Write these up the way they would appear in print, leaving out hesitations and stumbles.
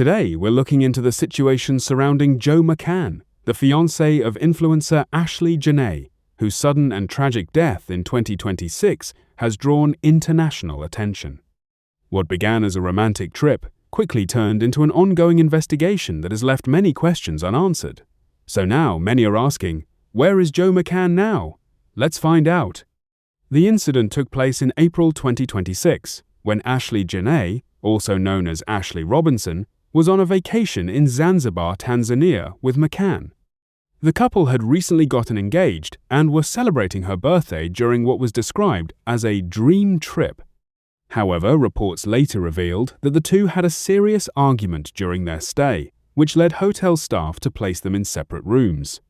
Today, we're looking into the situation surrounding Joe McCann, the fiancé of influencer Ashlee Jenae, whose sudden and tragic death in 2026 has drawn international attention. What began as a romantic trip quickly turned into an ongoing investigation that has left many questions unanswered. So now many are asking, where is Joe McCann now? Let's find out. The incident took place in April 2026, when Ashlee Jenae, also known as Ashley Robinson, was on a vacation in Zanzibar, Tanzania with McCann. The couple had recently gotten engaged and were celebrating her birthday during what was described as a dream trip. However, reports later revealed that the two had a serious argument during their stay, which led hotel staff to place them in separate rooms.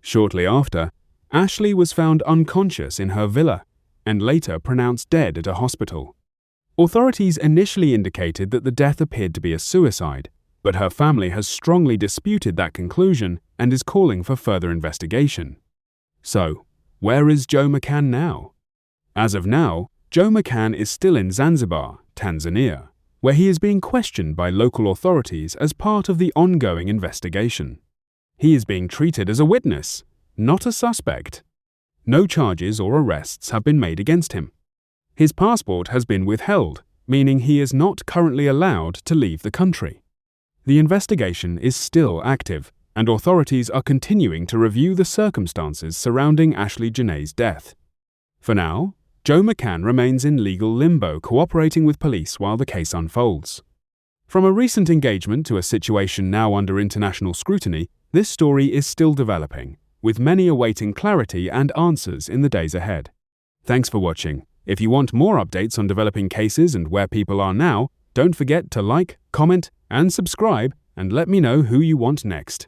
Shortly after, Ashlee was found unconscious in her villa and later pronounced dead at a hospital. Authorities initially indicated that the death appeared to be a suicide, but her family has strongly disputed that conclusion and is calling for further investigation. So, where is Joe McCann now? As of now, Joe McCann is still in Zanzibar, Tanzania, where he is being questioned by local authorities as part of the ongoing investigation. He is being treated as a witness, not a suspect. No charges or arrests have been made against him. His passport has been withheld, meaning he is not currently allowed to leave the country. The investigation is still active, and authorities are continuing to review the circumstances surrounding Ashlee Jenae's death. For now, Joe McCann remains in legal limbo, cooperating with police while the case unfolds. From a recent engagement to a situation now under international scrutiny, this story is still developing, with many awaiting clarity and answers in the days ahead. Thanks for watching. If you want more updates on developing cases and where people are now, don't forget to like, comment, and subscribe, and let me know who you want next.